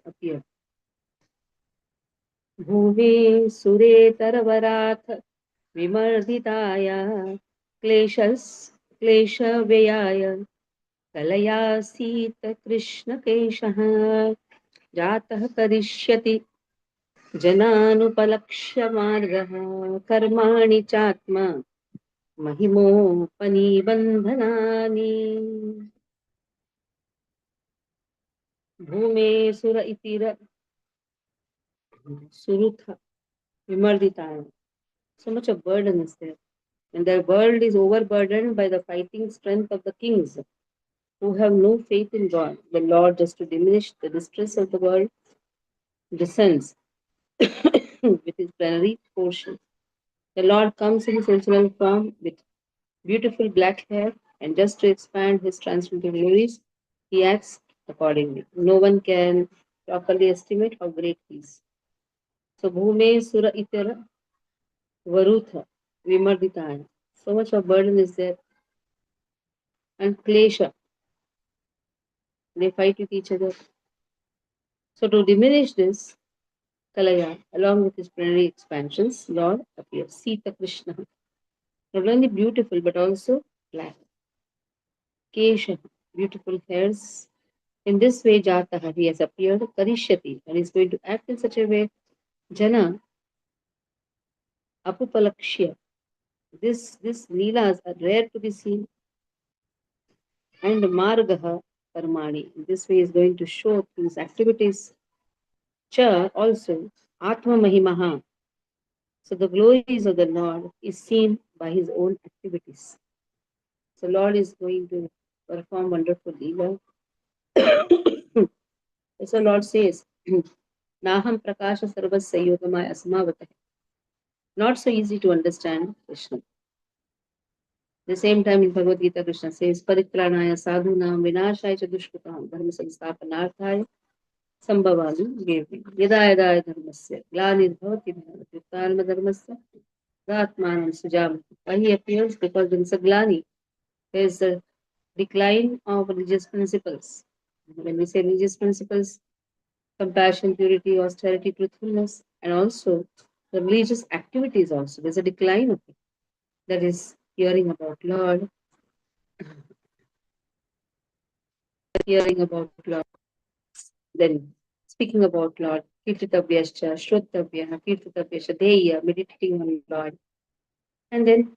appeared. Bhuve suretarvarath vimarditaya kleshavayaya kalaya sita krishna keshah jatah karishyati जनानुपलक्ष्य मार्गः कर्माणि चात्मा महिमोपनिबन्धनानि भूमे सुर इतिर सुरुथ विमर्दिताय. So much of burden is there. And the world is overburdened by the fighting strength of the kings who have no faith in God. The Lord, just to diminish the distress of the world, descends with his plenary portion. The Lord comes in his original form with beautiful black hair, and just to expand his transcendental glories, he acts accordingly. No one can properly estimate how great he is. So, Bhume Sura Itara Varutha Vimarditaya. So much of burden is there. And Klesha, they fight with each other. So, to diminish this, Kalaya, along with his plenary expansions, Lord appears. Sita Krishna. Not only beautiful, but also black. Kesha, beautiful hairs. In this way, Jataha, he has appeared, Karishyati, and is going to act in such a way, Jana, Apupalakshya. This Leelas are rare to be seen. And Margaha Karmani. In this way, he is going to show through his activities. Cha also, Atma Mahimaha. So the glories of the Lord is seen by his own activities. So Lord is going to perform wonderful Leela. So Lord says, Naham Prakasha Sarvasya Yogamaya Asmavata. Not so easy to understand Krishna. The same time in Bhagavad Gita, Krishna says, Paritranaya sadhunam vinashaya cha dushkutam dharma samsthapanarthaya sambhavami devi. Yada yada dharmasya glanirбhavati bhavati uttarma dharmasya atmanam sujam. Why he appears? Because there is a glani. There is a decline of religious principles. When we say religious principles, compassion, purity, austerity, truthfulness, and also the religious activities also. There's a decline of it. That is hearing about Lord, hearing about Lord, then speaking about Lord, kirtitavyascha, shrottavya, kirtitavyascha, deya, meditating on Lord, and then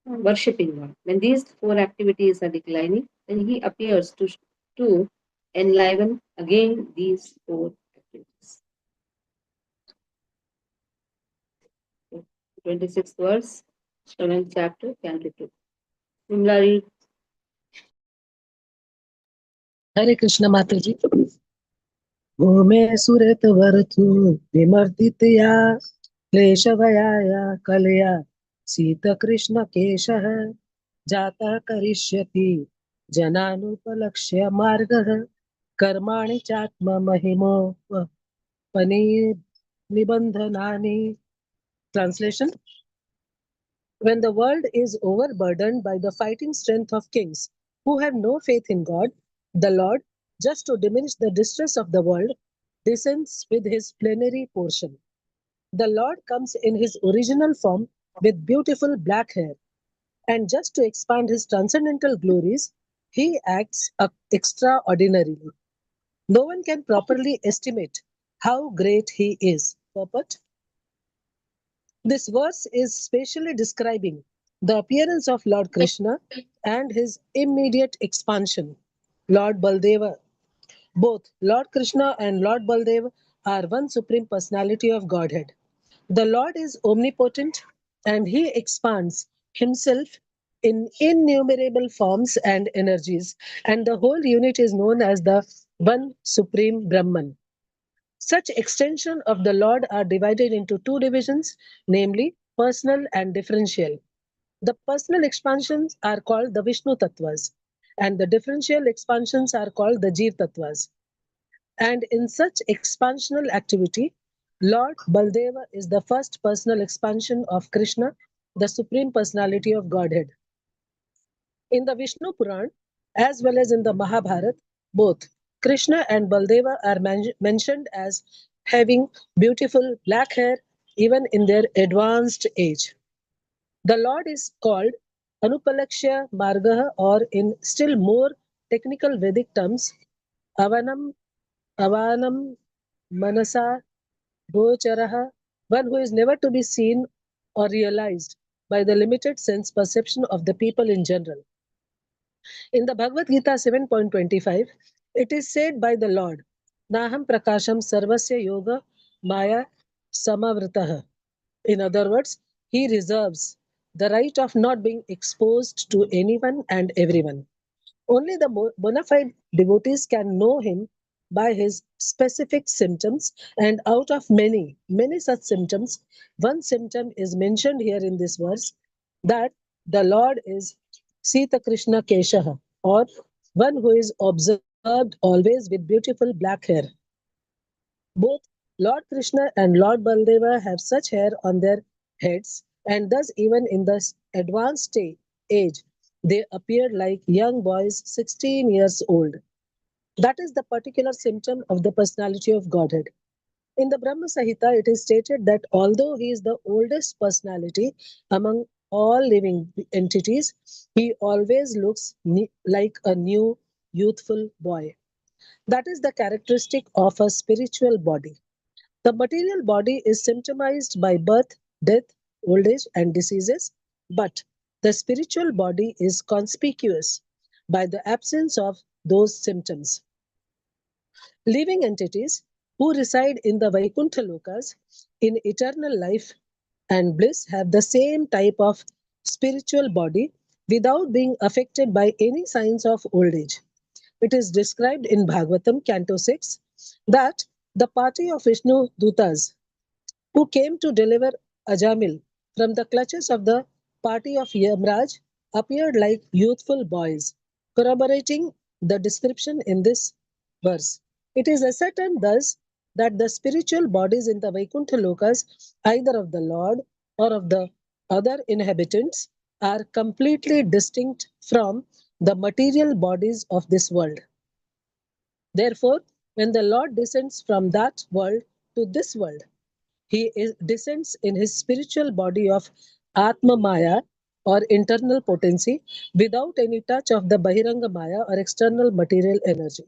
worshipping Lord. When these four activities are declining, then he appears to enliven again these four activities. 26th verse, 7th chapter, canto 2. Similarly, Hare Krishna Mataji. Bhume suret vartu vimarditya kleshavayaya kalya Sita Krishna keshah jata karishyati jananupalakshya margah karmani chatma mahimo pani nibandhanani. Translation: when the world is overburdened by the fighting strength of kings who have no faith in God, the Lord, just to diminish the distress of the world, descends with his plenary portion. The Lord comes in his original form with beautiful black hair, and just to expand his transcendental glories, he acts extraordinarily. No one can properly estimate how great he is. Purport: this verse is specially describing the appearance of Lord Krishna and his immediate expansion. Lord Baldeva, both Lord Krishna and Lord Baldev are one supreme personality of Godhead. The Lord is omnipotent and he expands himself in innumerable forms and energies, and the whole unit is known as the one supreme Brahman. Such extension of the Lord are divided into two divisions, namely personal and differential. The personal expansions are called the Vishnu Tattvas, and the differential expansions are called the Jeev Tattvas. And in such expansional activity, Lord Baldeva is the first personal expansion of Krishna, the Supreme Personality of Godhead. In the Vishnu Puran, as well as in the Mahabharata, both Krishna and Baldeva are mentioned as having beautiful black hair even in their advanced age. The Lord is called Anupalakshya Margaha, or in still more technical Vedic terms, Avanam, Avanam, Manasa, Gocharaha, one who is never to be seen or realized by the limited sense perception of the people in general. In the Bhagavad Gita 7.25, it is said by the Lord, Naham Prakasham Sarvasya Yoga Maya Samavritah. In other words, he reserves the right of not being exposed to anyone and everyone. Only the bona fide devotees can know him by his specific symptoms, and out of many, many such symptoms, one symptom is mentioned here in this verse, that the Lord is Sita Krishna Keshaha, or one who is observed always with beautiful black hair. Both Lord Krishna and Lord Baldeva have such hair on their heads, and thus, even in the advanced age, they appeared like young boys 16 years old. That is the particular symptom of the personality of Godhead. In the Brahma Samhita, it is stated that although he is the oldest personality among all living entities, he always looks like a new, youthful boy. That is the characteristic of a spiritual body. The material body is symptomized by birth, death, old age, and diseases, but the spiritual body is conspicuous by the absence of those symptoms. Living entities who reside in the Vaikuntha Lokas in eternal life and bliss have the same type of spiritual body without being affected by any signs of old age. It is described in Bhagavatam, Canto 6, that the party of Vishnu Dutas who came to deliver Ajamil from the clutches of the party of Yamraj appeared like youthful boys, corroborating the description in this verse. It is ascertained thus that the spiritual bodies in the Vaikuntha Lokas, either of the Lord or of the other inhabitants, are completely distinct from the material bodies of this world. Therefore, when the Lord descends from that world to this world, descends in his spiritual body of Atma Maya, or internal potency, without any touch of the Bahiranga Maya or external material energy.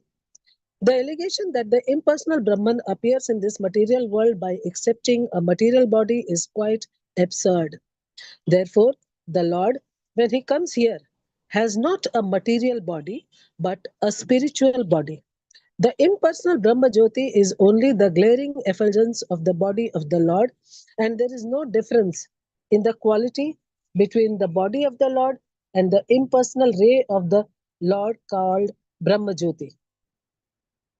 The allegation that the impersonal Brahman appears in this material world by accepting a material body is quite absurd. Therefore, the Lord, when he comes here, has not a material body but a spiritual body. The impersonal Brahma Jyoti is only the glaring effulgence of the body of the Lord, and there is no difference in the quality between the body of the Lord and the impersonal ray of the Lord called Brahma Jyoti.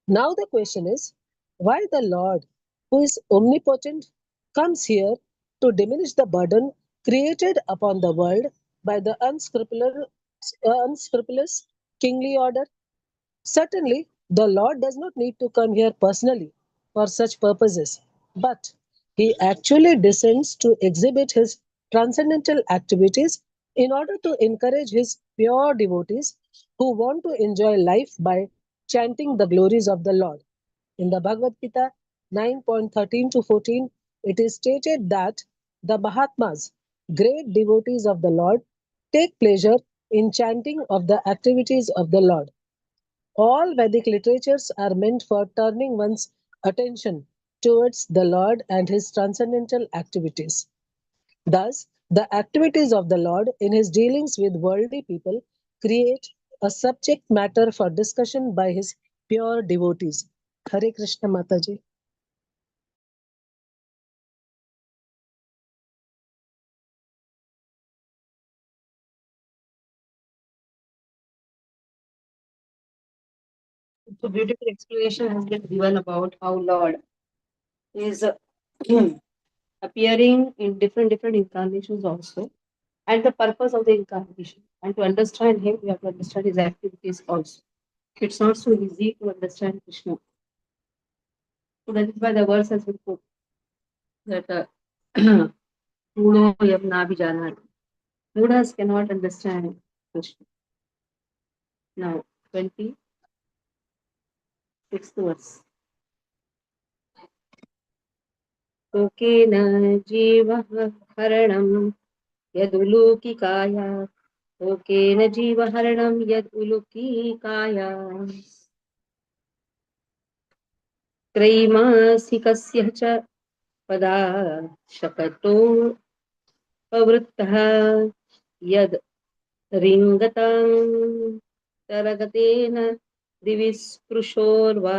Now the question is, why the Lord, who is omnipotent, comes here to diminish the burden created upon the world by the unscrupulous kingly order? Certainly, the Lord does not need to come here personally for such purposes, but he actually descends to exhibit his transcendental activities in order to encourage his pure devotees who want to enjoy life by chanting the glories of the Lord. In the Bhagavad Gita 9.13 to 14, it is stated that the Mahatmas, great devotees of the Lord, take pleasure in chanting of the activities of the Lord. All Vedic literatures are meant for turning one's attention towards the Lord and his transcendental activities. Thus, the activities of the Lord in his dealings with worldly people create a subject matter for discussion by his pure devotees. Hare Krishna Mataji. So beautiful explanation has been given about how Lord is appearing in different incarnations also, and the purpose of the incarnation. And to understand him, we have to understand his activities also. It's not so easy to understand Krishna. So that is why the verse has been put that Mudo Yamna Vijana. Mudas cannot understand Krishna. Now, 20. Sixth verse. Loken जीवः हरणं यदुलूकिकाया लोकेन जीवहरणं यद् उलूकिकाया त्रैमासिकस्य च पदा शकतो प्रवृत्तः यद् रिङ्गतां तरगतेन दिवि स्पृशोर्वा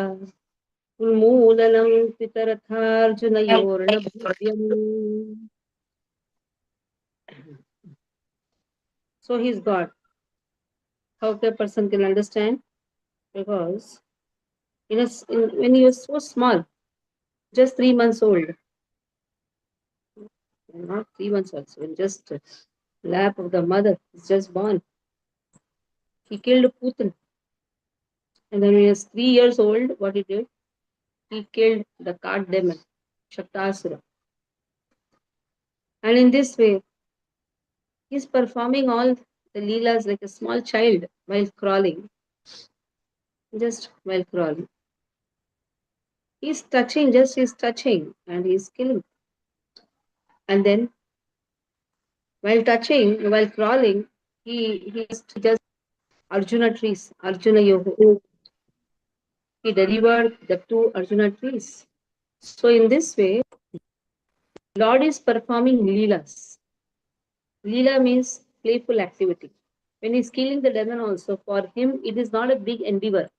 उन्मूलनं पितरथार्जुनयोर्नभव्यम्. So he's God. How a person can understand? Because when he was so small, just 3 months old, not 3 months also, when just lap of the mother is just born, he killed Putin. And then when he was 3 years old, what he did? He killed the cart demon, Shaktasura. And in this way, he's performing all the leelas like a small child while crawling, just while crawling. He's touching, just he's touching, and he's killing. And then while touching, while crawling, he just Arjuna trees, Arjuna Yoga. He delivered the two Arjuna trees. So in this way, Lord is performing leelas. Leela means playful activity. When he's killing the demon also, for him it is not a big endeavor.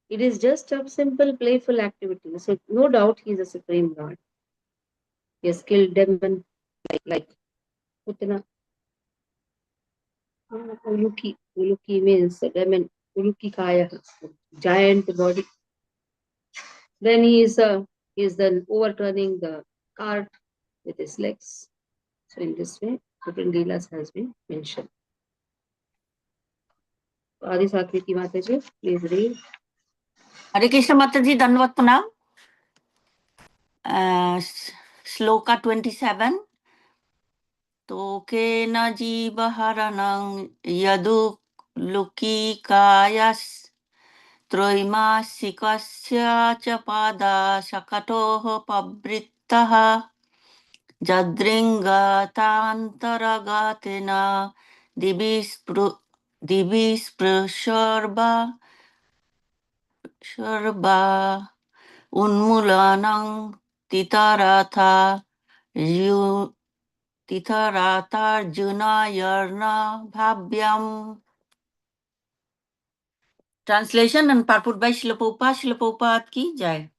It is just a simple playful activity. So no doubt he is a supreme Lord. He has killed demon like Putana. Uluki. Uluki means demon. Uluki Kaya, giant body. Then he is then overturning the cart with his legs. So in this way, different leelas has been mentioned. Adi Satviki Mataji, please read. Hare Krishna Mataji, Dandavat Pranam. Sloka 27. Toke na jiva haranang yadu luki kayas troimasikasya cha pada shakatoho pabrittaha jadringa tantaragatina divisprushorba Sharba Unmulanang Titaratha Yu Titaratha Yarna Bhabyam. Translation and purport by Srila Prabhupada ki jai.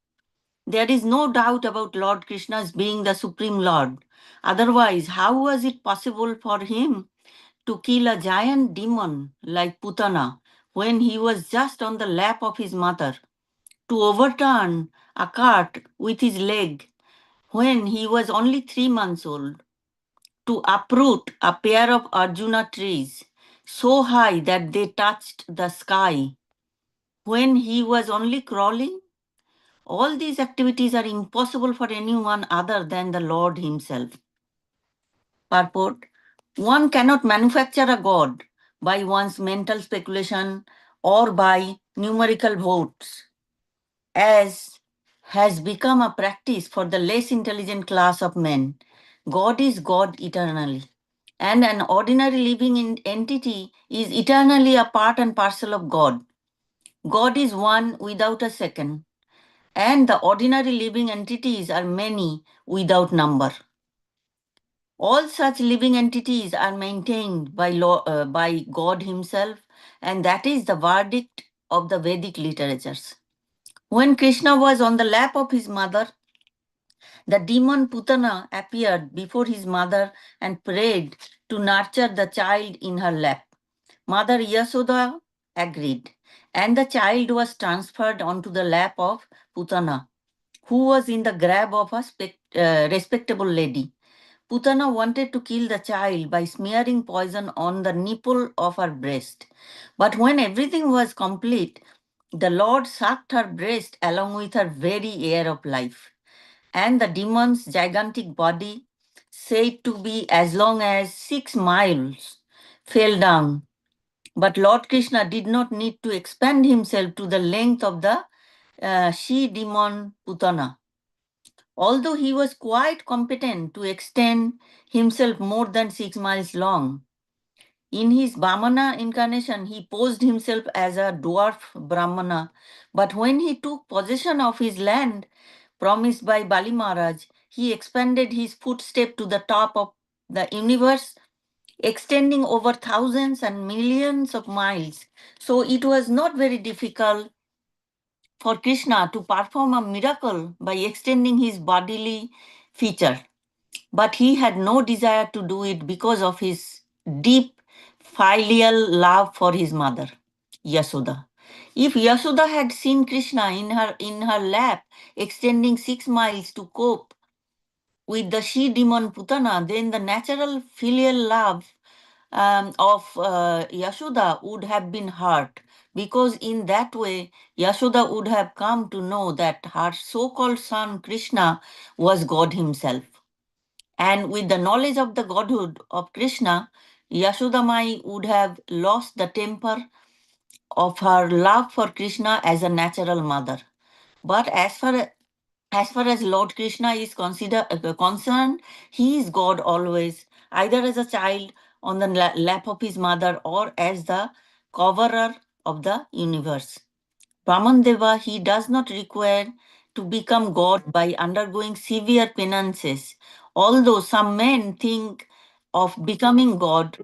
There is no doubt about Lord Krishna's being the Supreme Lord. Otherwise, how was it possible for him to kill a giant demon like Putana when he was just on the lap of his mother? To overturn a cart with his leg when he was only 3 months old, to uproot a pair of Arjuna trees so high that they touched the sky when he was only crawling. All these activities are impossible for anyone other than the Lord himself. Purport: one cannot manufacture a god by one's mental speculation or by numerical votes, as has become a practice for the less intelligent class of men. God is God eternally, and an ordinary living entity is eternally a part and parcel of God. God is one without a second, and the ordinary living entities are many without number. All such living entities are maintained by God Himself, and that is the verdict of the Vedic literatures. When Krishna was on the lap of his mother, the demon Putana appeared before his mother and prayed to nurture the child in her lap. Mother Yasoda agreed, and the child was transferred onto the lap of Putana, who was in the grab of a respectable lady. Putana wanted to kill the child by smearing poison on the nipple of her breast. But when everything was complete, the Lord sucked her breast along with her very air of life. And the demon's gigantic body, said to be as long as 6 miles, fell down But Lord Krishna did not need to expand himself to the length of the she-demon Putana. Although he was quite competent to extend himself more than 6 miles long. In his Vamana incarnation, he posed himself as a dwarf Brahmana. But when he took possession of his land promised by Bali Maharaj, he expanded his footstep to the top of the universe, extending over thousands and millions of miles. So it was not very difficult for Krishna to perform a miracle by extending his bodily feature. But he had no desire to do it because of his deep filial love for his mother, Yashoda. If Yashoda had seen Krishna in her lap extending 6 miles to cope with the she-demon Putana, then the natural filial love of Yashoda would have been hurt, because in that way Yashoda would have come to know that her so-called son Krishna was God himself. And with the knowledge of the godhood of Krishna, Yashoda Mai would have lost the temper of her love for Krishna as a natural mother. But as far as Lord Krishna is concerned, he is God always, either as a child on the lap of his mother or as the coverer of the universe. Deva, he does not require to become God by undergoing severe penances, although some men think of becoming God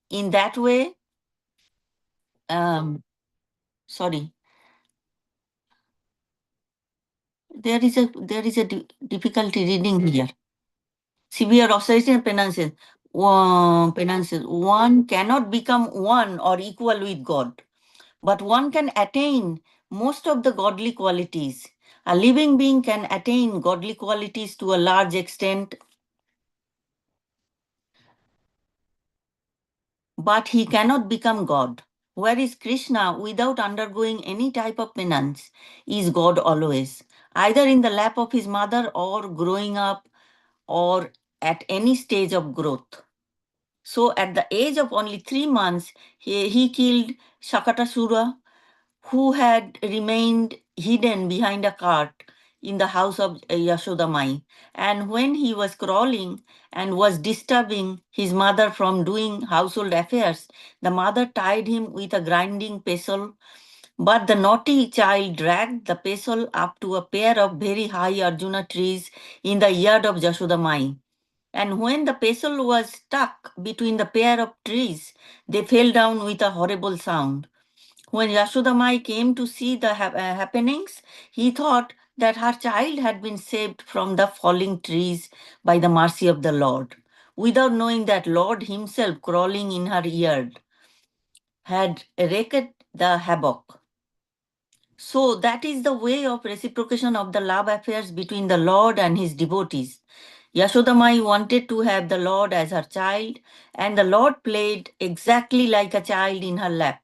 in that way. Sorry, there is a difficulty reading here. Severe oscillation penances. One cannot become one or equal with God, but one can attain most of the godly qualities. A living being can attain godly qualities to a large extent, but he cannot become God. Whereas Krishna, without undergoing any type of penance, is God always, either in the lap of his mother or growing up or at any stage of growth. So at the age of only 3 months, he killed Shakatasura, who had remained hidden behind a cart in the house of Yashoda Mai. And when he was crawling and was disturbing his mother from doing household affairs, the mother tied him with a grinding pestle. But the naughty child dragged the pestle up to a pair of very high Arjuna trees in the yard of Yashoda Mai. And when the pestle was stuck between the pair of trees, they fell down with a horrible sound. When Yashodamai came to see the happenings, he thought that her child had been saved from the falling trees by the mercy of the Lord, without knowing that Lord himself, crawling in her yard, had wreaked the havoc. So that is the way of reciprocation of the love affairs between the Lord and his devotees. Yashodamai wanted to have the Lord as her child, and the Lord played exactly like a child in her lap,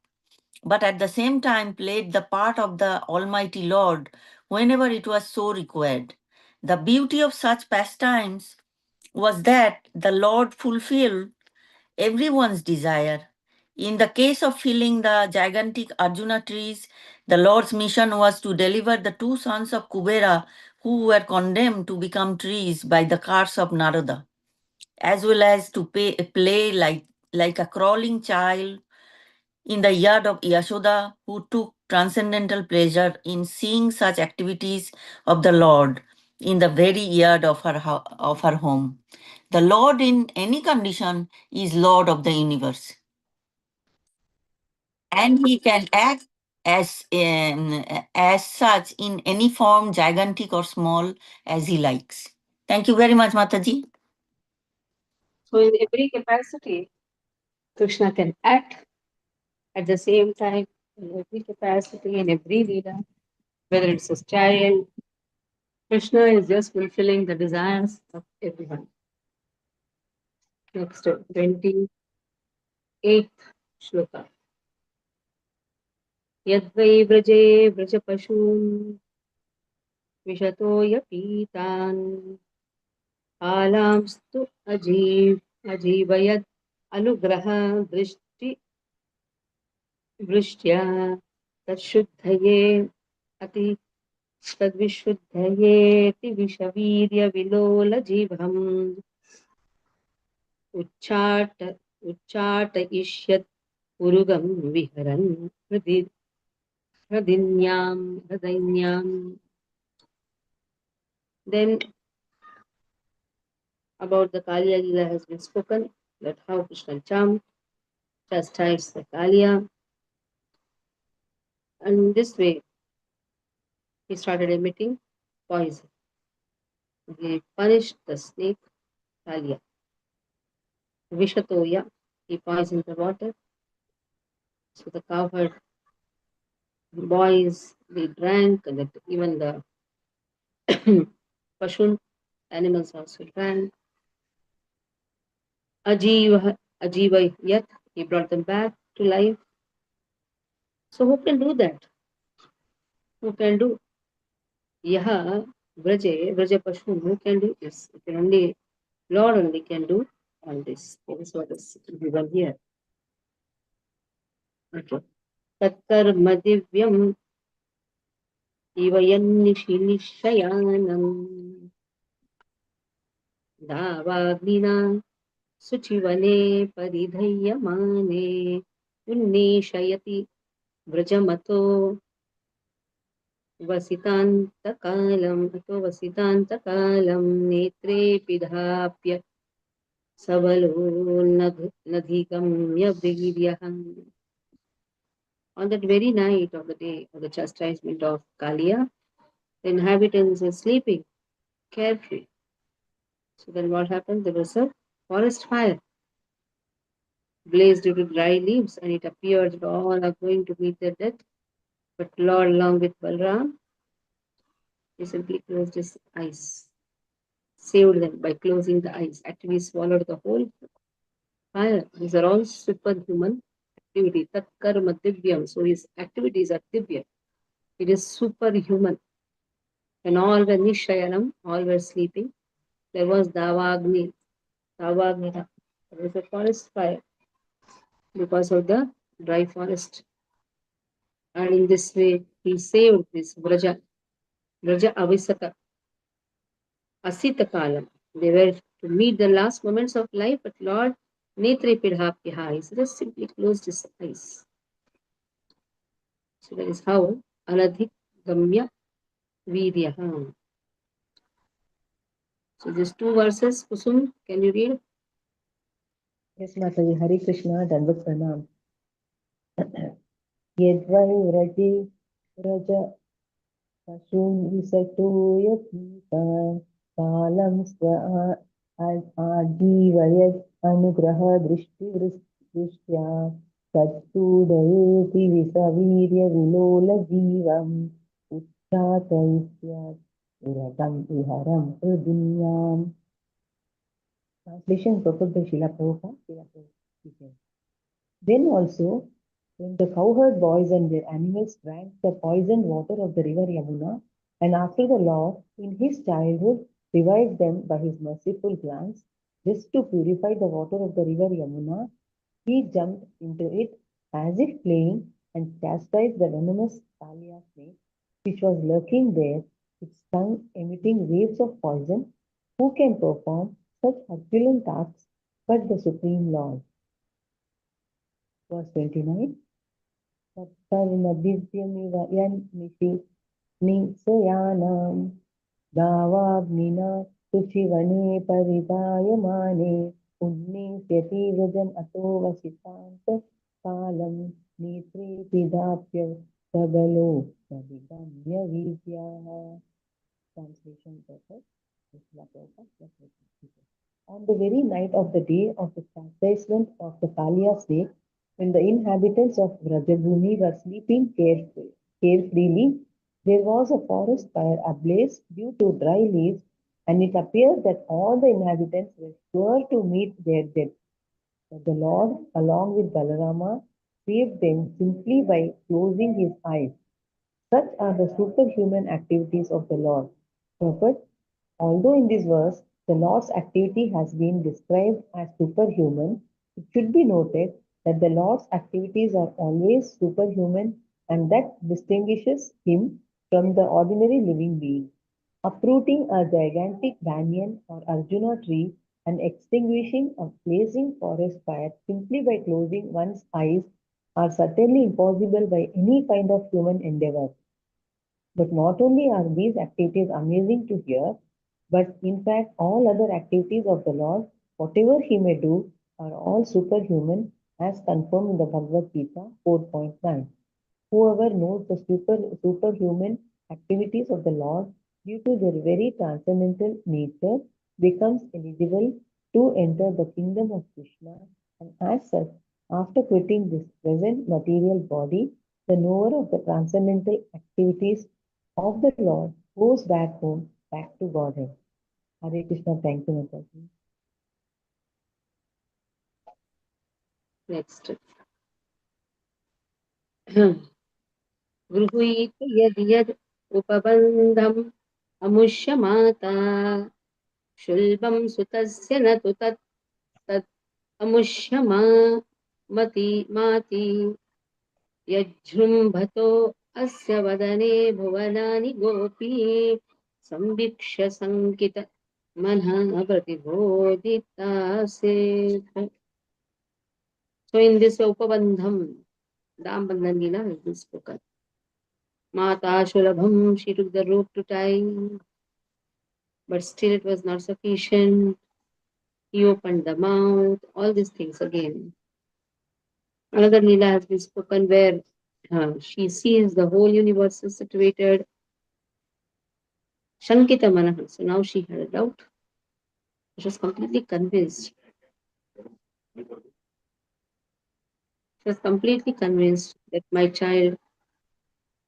but at the same time played the part of the Almighty Lord whenever it was so required. The beauty of such pastimes was that the Lord fulfilled everyone's desire. In the case of filling the gigantic Arjuna trees, the Lord's mission was to deliver the 2 sons of Kubera who were condemned to become trees by the curse of Narada, as well as to play like a crawling child in the yard of Yashoda, who took transcendental pleasure in seeing such activities of the Lord in the very yard of her home. The Lord in any condition is Lord of the universe, and he can act as such in any form, gigantic or small, as he likes. Thank you very much, Mataji. So in every capacity, Krishna can act at the same time in every capacity, in every leader, whether it's a child. Krishna is just fulfilling the desires of everyone. Next, 28th shloka. Yadvai vraje vrajapashun Vishato yapitan Alamstu ajivayat anugraha drishti वृष्ट्या तच्छुद्धये अति तद्विशुद्धयेति विषवीर्यविलोलजिह्वम् उच्चाटयिष्यत् उरुगं विहरन् हृदिन्याम्. Then about the Kaliya Leela has been spoken, that how Krishna chastised the Kaliya. And in this way, he started emitting poison. He punished the snake Kaliya. Vishatoya, he poisoned the water. So the cowherd boys, they drank, and even the Pashun animals also drank. Ajiva Yat, he brought them back to life. So who can do that? Who can do? Yaha Vraja Pashun, who can do this? It can only Lord only can do all this. That is what is given here. Okay. Tatkarma divyam ivayannishinishayanam davagnina suchivane paridhayyamane unnishayati vrajamato वसितान्तकालं नेत्रे पिधाप्य सबलोन्नधिगम्य वीर्यः. On that very night of the day of the chastisement of Kaliya, the inhabitants were sleeping carefree. So then what happened? There was a forest fire blazed due to dry leaves, and it appeared that all are going to meet their death. But Lord, along with Balram, he simply closed his eyes, saved them by closing the eyes. Actually swallowed the whole fire. These are all superhuman activity. Tat karma divyam. So his activities are divya. It is superhuman. When all were nishayanam, all were sleeping, there was Davagni. Davagnita. There was a forest fire because of the dry forest. And in this way, he saved this Vraja Avisata, Asita Kalam. They were to meet the last moments of life, but Lord Netre Pidhapyaha, he just simply closed his eyes. So that is how Anadhigamya Vidyaha. So these two verses, Kusum, can you read? Yes, Mataji. Hare Krishna, Dandavat Pranam. Yedvai vraji vraja pashun visatu yatika kalam sva ajivayat anugraha drishtya satsudayeti visavirya vilola jivam uttataisya uratam viharam hridinyam. Translation purport by Srila Prabhupada. Then also, when the cowherd boys and their animals drank the poisoned water of the river Yamuna, and after the Lord, in his childhood, revived them by his merciful glance, just to purify the water of the river Yamuna, he jumped into it as if playing and chastised the venomous Kaliya snake, which was lurking there, its tongue emitting waves of poison. Who can perform such Herculean tasks but the Supreme Lord? Verse 29. तत्कर्मदिव्यमिव निशयानां दावाग्निना शुचिवने परिपायमाने उन्नीष्यति व्रजम् अतो वसितान्तकालं नेत्रे पिधाप्य सबलो नदिगम्य वीर्याः. Translation purpose. On the very night of the day of the chastisement of the Kaliya snake, when the inhabitants of Vrajabhumi were sleeping carefreely, there was a forest fire ablaze due to dry leaves, and it appeared that all the inhabitants were sure to meet their death. But the Lord, along with Balarama, saved them simply by closing his eyes. Such are the superhuman activities of the Lord. Purport. Although in this verse the Lord's activity has been described as superhuman, it should be noted that the Lord's activities are always superhuman and that distinguishes him from the ordinary living being. Uprooting a gigantic banyan or Arjuna tree and extinguishing a blazing forest fire simply by closing one's eyes are certainly impossible by any kind of human endeavor. But not only are these activities amazing to hear, but in fact, all other activities of the Lord, whatever He may do, are all superhuman as confirmed in the Bhagavad Gita 4.9. Whoever knows the superhuman activities of the Lord due to their very transcendental nature becomes eligible to enter the kingdom of Krishna, and as such, after quitting this present material body, the knower of the transcendental activities of the Lord goes back home, back to Godhead. Hare Krishna, thank you, Mataji. Next. गृहीत यद् यद् उपबन्धम् अमुष्यमाता शुल्बं सुतस्य न तु तत् तत् अमुष्यमा माति यज्जृम्भतो अस्य वदने भुवनानि गोपी संवीक्ष्य संकित मनः प्रतिबोधितासेत्. So in this Upabandham, Dambandhan Leela has been spoken. Mata Shulabham, she took the rope to tie, but still it was not sufficient. He opened the mouth, all these things again. Another Leela has been spoken where she sees the whole universe is situated. Shankita Manaha. So now she had a doubt. She was completely convinced. She was completely convinced that my child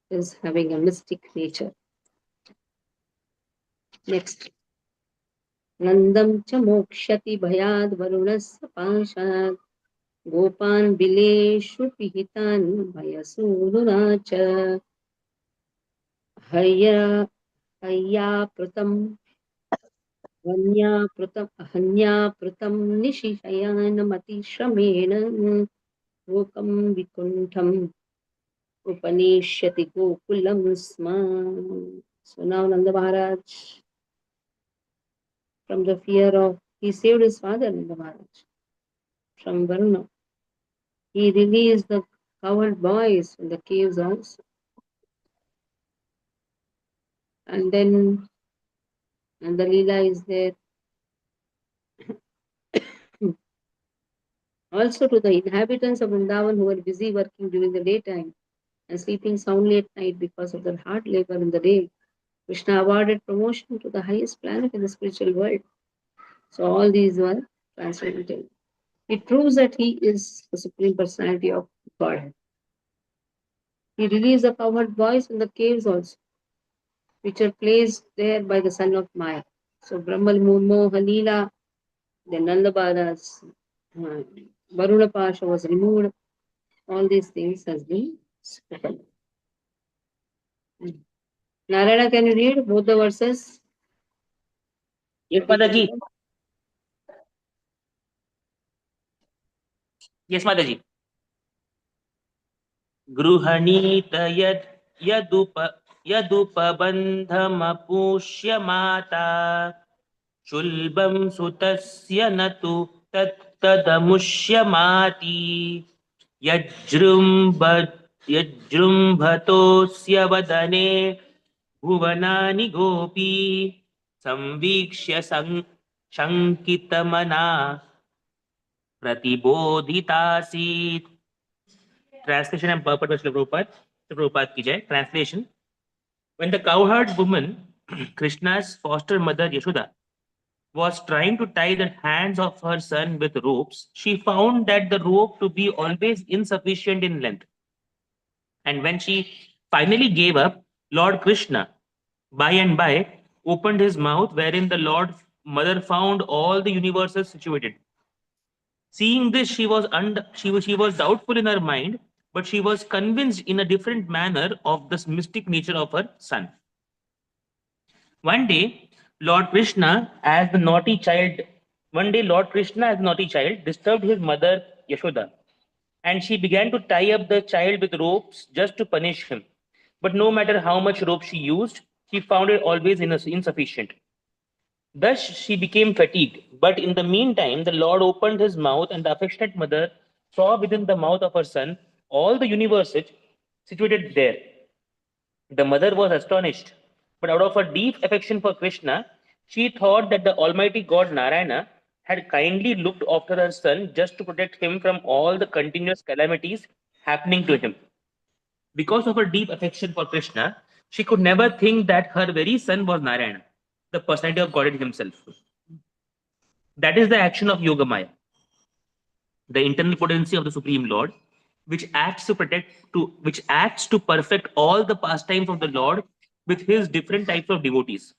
is having a mystic nature. Next. Nandam cha mokshati bhayad varunasya pashat gopan bileshu pihitan bhayasuruna cha haya pratam hanya pratam nishishayana mati shramena lokam vikuntham upanishyati gokulam sma. So now Nanda Maharaj, from the fear of, he saved his father, Nanda Maharaj, from Varuna. He released the cowherd boys in the caves also. And then, and the Leela is there. Also to the inhabitants of Vrindavan who were busy working during the daytime and sleeping soundly at night because of their hard labor in the day, Krishna awarded promotion to the highest planet in the spiritual world. So all these were transcendental. It proves that he is the Supreme Personality of God. He released the cowherd boys in the caves also, which are placed there by the son of Maya. So Brahmal Moha Leela, then Nanda Bala's Varuna Pasha was removed. All these things has been spoken. Narayana, can you read both the verses? Yes, Mataji. Yes, Mataji. Gruhanit yadupabandhamapushya mata shulbam sutasya natu tattadamushya yajrumbhatosya vadane bhuvanani gopi samvikshya shankitamana pratibodhitasit. Translation and purport by Srila Prabhupada. Srila Prabhupada ki jai. Translation. When the cowherd woman, Krishna's foster mother Yashoda, was trying to tie the hands of her son with ropes, she found that the rope to be always insufficient in length. And when she finally gave up, Lord Krishna, by and by, opened his mouth, wherein the Lord Mother found all the universes situated. Seeing this, she was doubtful in her mind, but she was convinced in a different manner of this mystic nature of her son. One day, Lord Krishna, as the naughty child, disturbed his mother Yashoda and she began to tie up the child with ropes just to punish him. But no matter how much rope she used, she found it always insufficient. Thus she became fatigued. But in the meantime, the Lord opened his mouth, and the affectionate mother saw within the mouth of her son all the universe situated there. The mother was astonished, but out of her deep affection for Krishna, she thought that the Almighty God Narayana had kindly looked after her son just to protect him from all the continuous calamities happening to him. Because of her deep affection for Krishna, she could never think that her very son was Narayana, the personality of Godhead himself. That is the action of Yogamaya, the internal potency of the Supreme Lord, which acts to perfect all the pastimes of the Lord with his different types of devotees.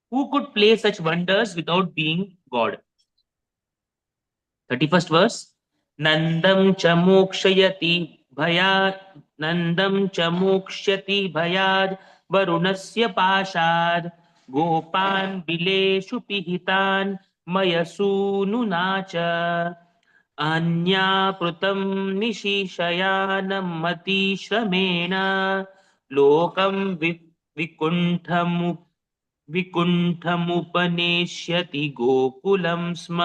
Who could play such wonders without being God? 31st verse. Nandam cha mokshayati bhayad Nandam cha mokshyati bhayad varunasya pashad gopan bileshu pihitan mayasunu अन्यापृतं निशीशयानमतिश्रमेण लोकं विकुण्ठमु विकुण्ठमुपनेष्यति गोकुलं स्म.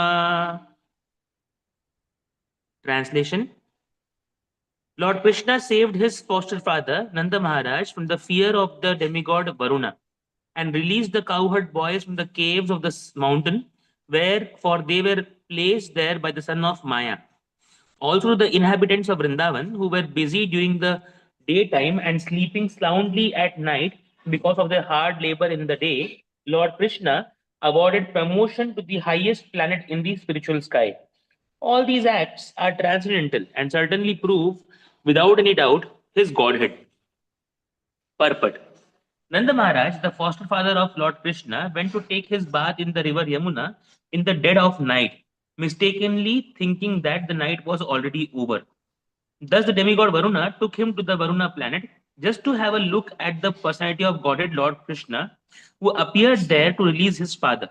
Translation. Lord Krishna saved his foster father Nanda Maharaj from the fear of the demigod Varuna and released the cowherd boys from the caves of the mountain, for they were placed there by the son of Maya. Also, the inhabitants of Vrindavan, who were busy during the daytime and sleeping soundly at night because of their hard labor in the day, Lord Krishna awarded promotion to the highest planet in the spiritual sky. All these acts are transcendental and certainly prove, without any doubt, his godhead. Purport. Nanda Maharaj, the foster father of Lord Krishna, went to take his bath in the river Yamuna in the dead of night, mistakenly thinking that the night was already over. Thus, the demigod Varuna took him to the Varuna planet just to have a look at the personality of Godhead Lord Krishna, who appeared there to release his father.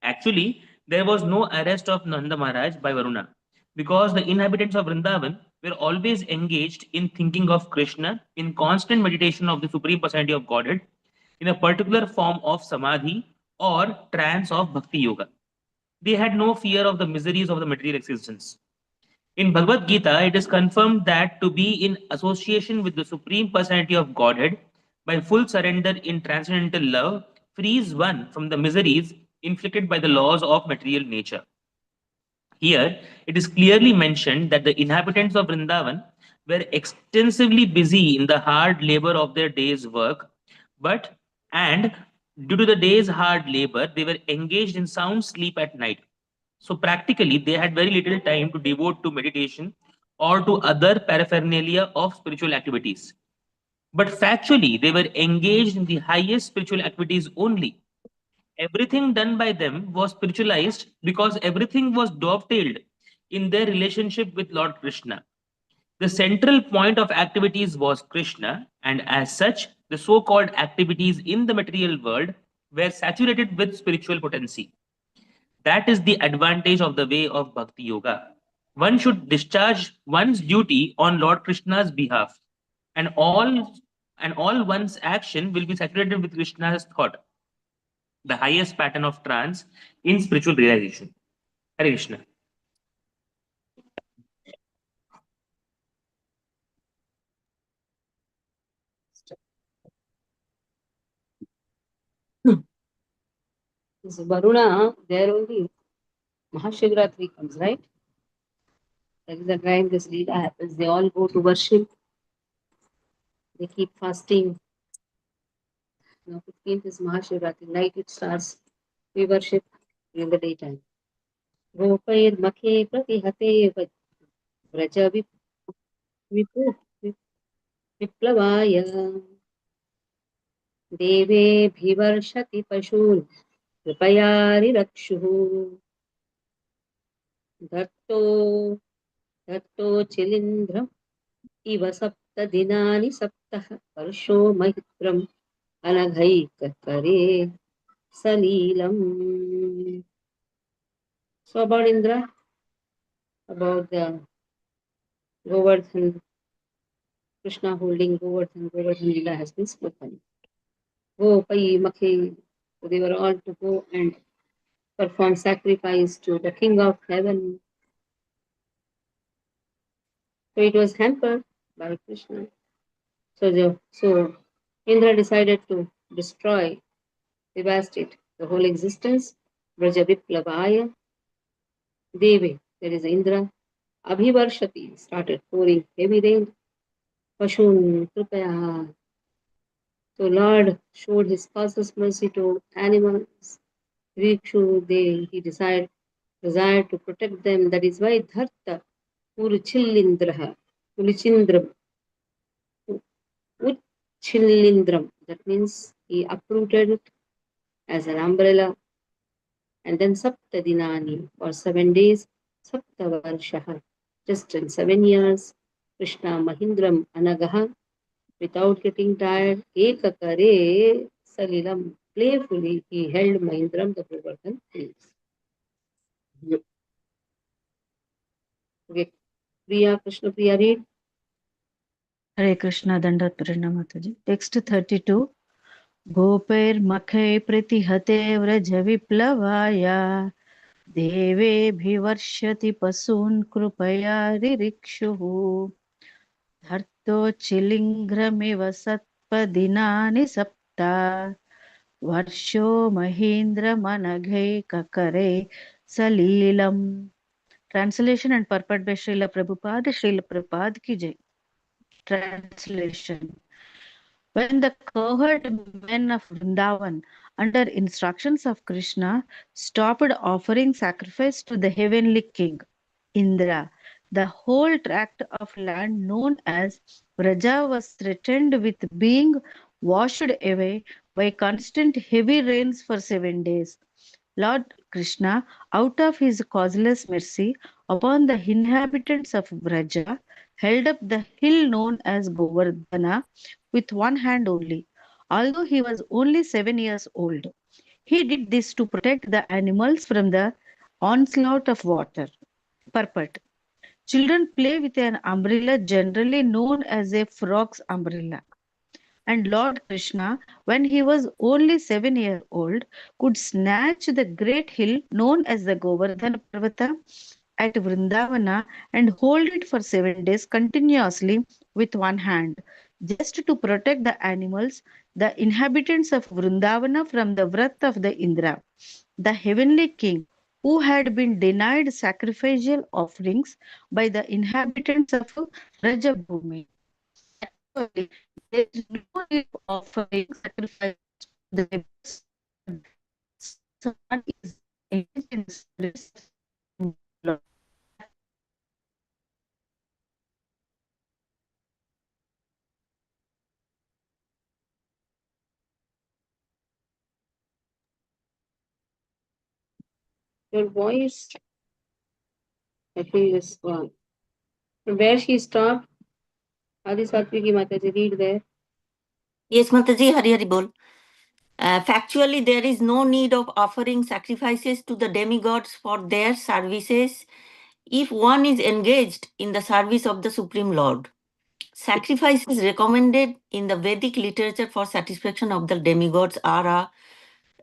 Actually, there was no arrest of Nanda Maharaj by Varuna because the inhabitants of Vrindavan were always engaged in thinking of Krishna in constant meditation of the Supreme Personality of Godhead in a particular form of samadhi or trance of bhakti yoga. They had no fear of the miseries of the material existence. In Bhagavad Gita, it is confirmed that to be in association with the Supreme Personality of Godhead by full surrender in transcendental love frees one from the miseries inflicted by the laws of material nature. Here, it is clearly mentioned that the inhabitants of Vrindavan were extensively busy in the hard labor of their day's work, and due to the day's hard labor, they were engaged in sound sleep at night. So practically, they had very little time to devote to meditation or to other paraphernalia of spiritual activities. But factually, they were engaged in the highest spiritual activities only. Everything done by them was spiritualized because everything was dovetailed in their relationship with Lord Krishna. The central point of activities was Krishna, and as such, the so called activities in the material world were saturated with spiritual potency. That is the advantage of the way of Bhakti Yoga. One should discharge one's duty on Lord Krishna's behalf, and all one's action will be saturated with Krishna's thought, the highest pattern of trance in spiritual realization. Hare Krishna. This Varuna, there only Mahashivratri comes, right? That is the time this Leela happens. They all go to worship. They keep fasting. Now, 15th is Mahashivratri. Night it starts. We worship in the daytime. Gopair Makhe Pratihate Vraja Vipu Viplavaya Deve Bhivarshati Pashun Kripayari Rakshu Datto Datto Chilindram Iva Sapta Dinani Saptah Varsho Mahitram Anaghaikare Salilam. So about Indra, about the Govardhan, Krishna holding Govardhan, Govardhan Lila has been spoken. Go, Pai, Makhe. So they were all to go and perform sacrifice to the King of Heaven. So it was hampered by Krishna. So Indra decided to destroy, devastate the whole existence. Braja Viplavaya Deve, there is Indra. Abhivarshati started pouring heavy rain. Pashun Kripaya. So Lord showed his causeless mercy to animals. Rikshu, he desired to protect them. That is why Dharta Uruchillindraha. Uruchindram. Uchillindram. That means he uprooted it as an umbrella. And then Sapta Dinani for 7 days. Sapta Varshaha. Just in 7 years. Krishna Mahindram Anagaha. Without getting tired. Ekakare Salilam. Playfully he held Mahindram the Govardhan hills. Okay. Priya, Krishna Priya, read. Hare Krishna Dandat Pranamataji. Text 32. Gopair Makhe Pratihate Vraja Viplavaya Deve Bhivarshati Pasun Krupaya Ririkshuhu Dharto Chilingramiva Satpadinani Sapta Varsho Mahindra Managhe Kakare Salilam. Translation and purport by Srila Prabhupada ki jai. Translation. When the cowherd men of Vrindavan, under instructions of Krishna, stopped offering sacrifice to the heavenly king, Indra, the whole tract of land known as Vraja was threatened with being washed away by constant heavy rains for 7 days. Lord Krishna, out of his causeless mercy upon the inhabitants of Vraja, held up the hill known as Govardhana with one hand only, although he was only 7 years old. He did this to protect the animals from the onslaught of water. Purport. Children play with an umbrella generally known as a frog's umbrella. And Lord Krishna, when he was only 7 years old, could snatch the great hill known as the Govardhana Parvata at Vrindavana and hold it for 7 days continuously with one hand, just to protect the animals, the inhabitants of Vrindavana, from the wrath of the Indra, the heavenly king, who had been denied sacrificial offerings by the inhabitants of Rajabhumi. Actually, there is no need of offering sacrifice to the deities, someone is engaged in service of Lord. Your voice, I think, is gone. Where she stopped, Adi Satviki Mataji, read there. Yes, Mataji, Hari Hari Bol. Factually, there is no need of offering sacrifices to the demigods for their services if one is engaged in the service of the Supreme Lord. Sacrifices recommended in the Vedic literature for satisfaction of the demigods are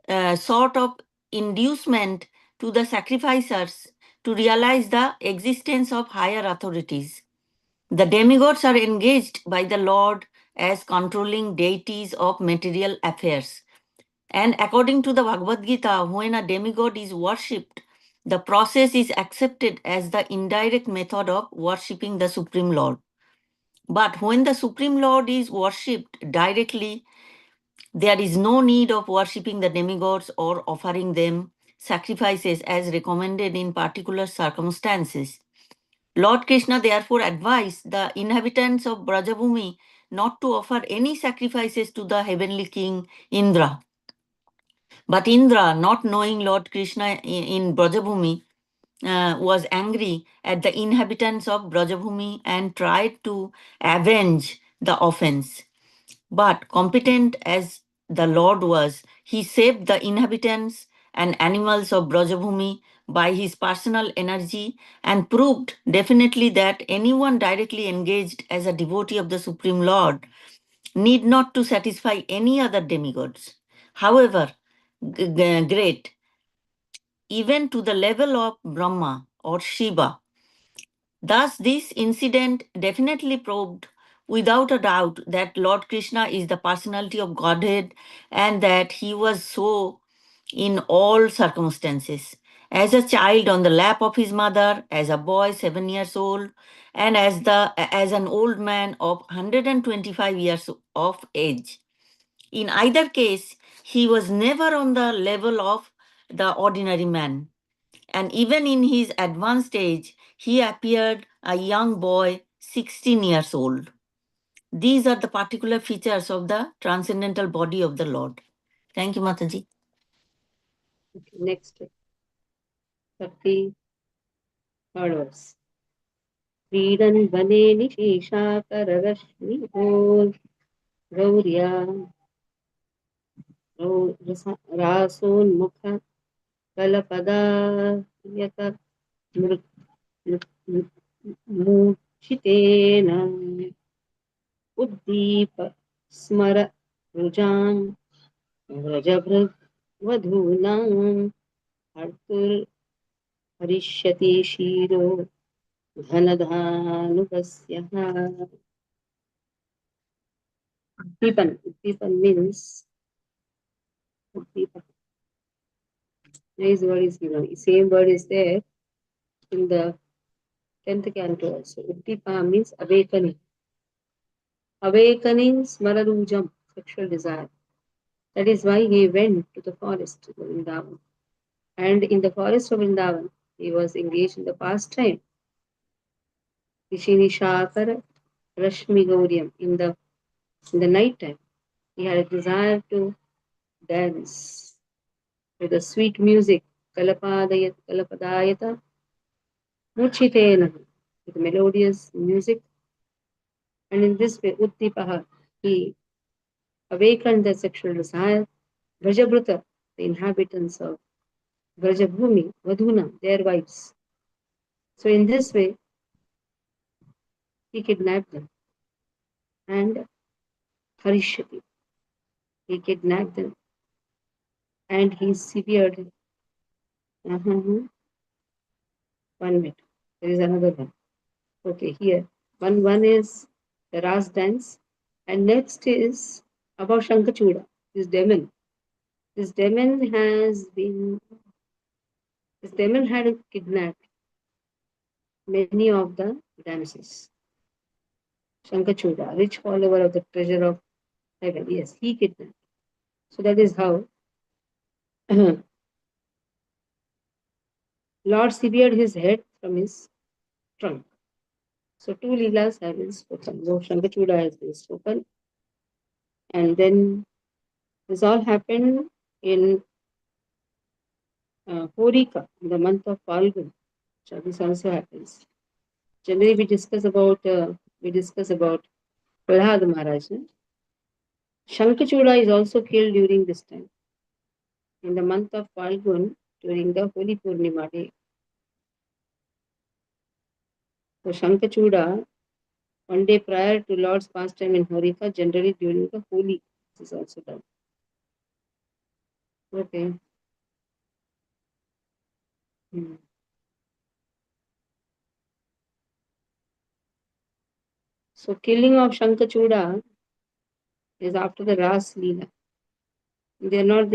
a sort of inducement to the sacrificers to realize the existence of higher authorities. The demigods are engaged by the Lord as controlling deities of material affairs. And according to the Bhagavad Gita, when a demigod is worshipped, the process is accepted as the indirect method of worshipping the Supreme Lord. But when the Supreme Lord is worshipped directly, there is no need of worshipping the demigods or offering them sacrifices as recommended in particular circumstances. Lord Krishna therefore advised the inhabitants of Brajabhumi not to offer any sacrifices to the heavenly king Indra. But Indra, not knowing Lord Krishna in Brajabhumi, was angry at the inhabitants of Brajabhumi and tried to avenge the offense. But competent as the Lord was, he saved the inhabitants and animals of Brajabhumi by his personal energy and proved definitely that anyone directly engaged as a devotee of the Supreme Lord need not to satisfy any other demigods. However, great, even to the level of Brahma or Shiva. Thus, this incident definitely proved without a doubt that Lord Krishna is the personality of Godhead and that he was so in all circumstances. As a child on the lap of his mother, as a boy 7 years old, and as an old man of 125 years of age. In either case, he was never on the level of the ordinary man. And even in his advanced age, he appeared a young boy, 16 years old. These are the particular features of the transcendental body of the Lord. Thank you, Mataji. Okay, next. 33rd verse. क्रीडन् वने निशेषाकररश्मिभोर् गौर्या रासोन्मुख कलपदायत मूर्छितेन उद्दीप स्मर रुजां व्रजभृद्वधूनां हर्तुर्हरिष्यति shero धनधानुकस्य. Uddipan means Uddipa. Nice word is given. Same word is there in the 10th canto also. Uddipa means awakening. Awakening smararujam, sexual desire. That is why he went to the forest of Vrindavan. And in the forest of Vrindavan, he was engaged in the pastime. Vishinishakara Rashmi Gauryam. In the night time, he had a desire to dance with the sweet music. Kalapadayata Muchitena, with melodious music. And in this way, Uttipaha, he awakened the sexual desire. Vrajabruta, the inhabitants of Vrajabhumi, Vadhuna, their wives. So in this way, he kidnapped them. And Harishati, he kidnapped them. And he severed. One minute. There is another one. Okay, here. One is the Ras dance. And next is about Shankachuda, this demon. This demon had kidnapped many of the dancers. Shankachuda, rich follower of the treasure of heaven. Yes, he kidnapped. So that is how Lord severed his head from his trunk. So two Leelas have been spoken. So Shankachuda has been spoken. And then this all happened in Horika, in the month of Falgun. So this also happens. Generally, we discuss about Prahlad Maharaj. Shankachuda is also killed during this time, in the month of Falgun, during the Holy Purnima day. So Shankachuda, one day prior to Lord's pastime in Horika, generally during the Holi, this is also done. Okay. So killing of Shankachuda is after the Ras Leela. They are not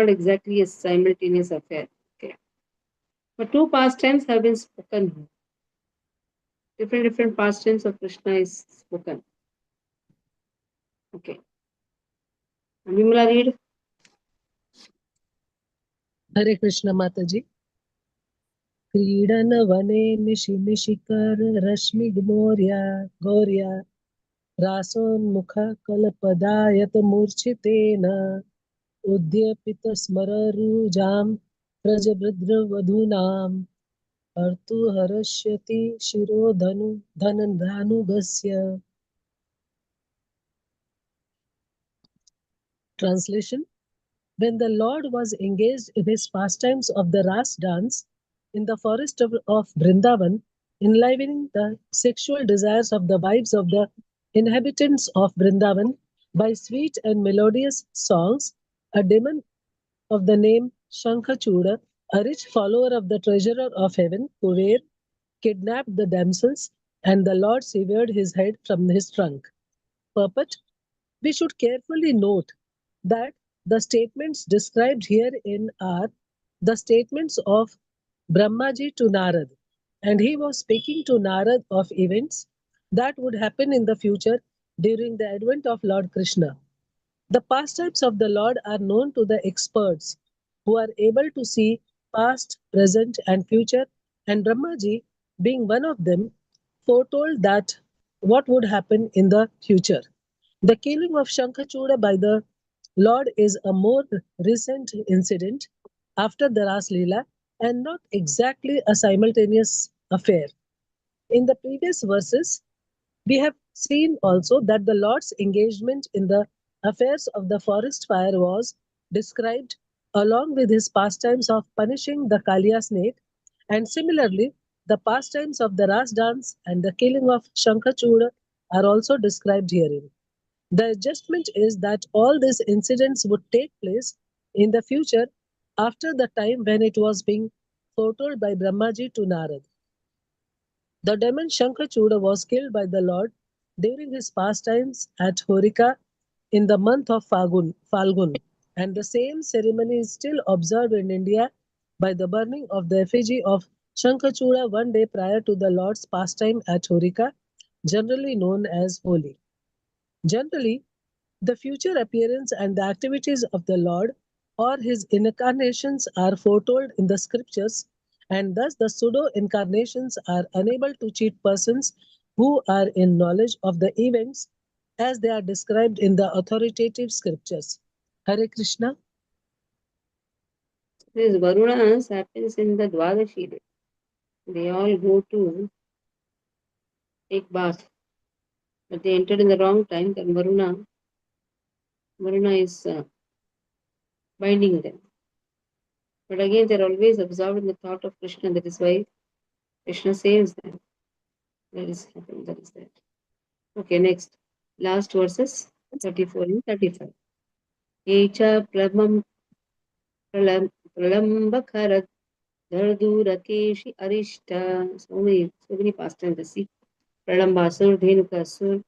exactly a simultaneous affair. Okay. But two pastimes have been spoken. Different pastimes of Krishna is spoken. Okay. Vimala, read. Hare Krishna Mataji. क्रीडन वने निशिकर रश्मि गौर्या रासोन्मुख कलपदायत मूर्छितेन उद्यपित स्मररुजां व्रजभृद्रवधूनां हर्तुहर्ष्यति शिरो धनधानुगस्य. Translation: When the Lord was engaged in his pastimes of the Ras dance in the forest of Vrindavan, enlivening the sexual desires of the wives of the inhabitants of Vrindavan by sweet and melodious songs, a demon of the name Shankhachura, a rich follower of the treasurer of heaven, Kuver, kidnapped the damsels, and the Lord severed his head from his trunk. Purport: we should carefully note that the statements described herein are the statements of Brahmaji to Narad, and he was speaking to Narad of events that would happen in the future during the advent of Lord Krishna. The pastimes of the Lord are known to the experts who are able to see past, present, and future, and Brahmaji, being one of them, foretold that what would happen in the future. The killing of Shankhachura by the Lord is a more recent incident after the Ras Leela and not exactly a simultaneous affair. In the previous verses, we have seen also that the Lord's engagement in the affairs of the forest fire was described along with his pastimes of punishing the Kaliya snake, and similarly, the pastimes of the Ras dance and the killing of Shankhachura are also described herein. The adjustment is that all these incidents would take place in the future after the time when it was being foretold by Brahmaji to Narad. The demon Shankhachura was killed by the Lord during his pastimes at Horika in the month of Falgun, and the same ceremony is still observed in India by the burning of the effigy of Shankhachura one day prior to the Lord's pastime at Horika, generally known as Holi. Generally, the future appearance and the activities of the Lord or his incarnations are foretold in the scriptures, and thus the pseudo incarnations are unable to cheat persons who are in knowledge of the events as they are described in the authoritative scriptures. Hare Krishna. This Varunas happens in the Dwadashi day. They all go to take bath, but they entered in the wrong time. Then Varuna is binding them. But again, they're always absorbed in the thought of Krishna. That is why Krishna saves them. That is happening. That is that. Okay, next. Last verses 34 and 35. Echa pralambakarat dardurakeshi arishta. So many past tenses. See, Pralambasur, Dhenukasur,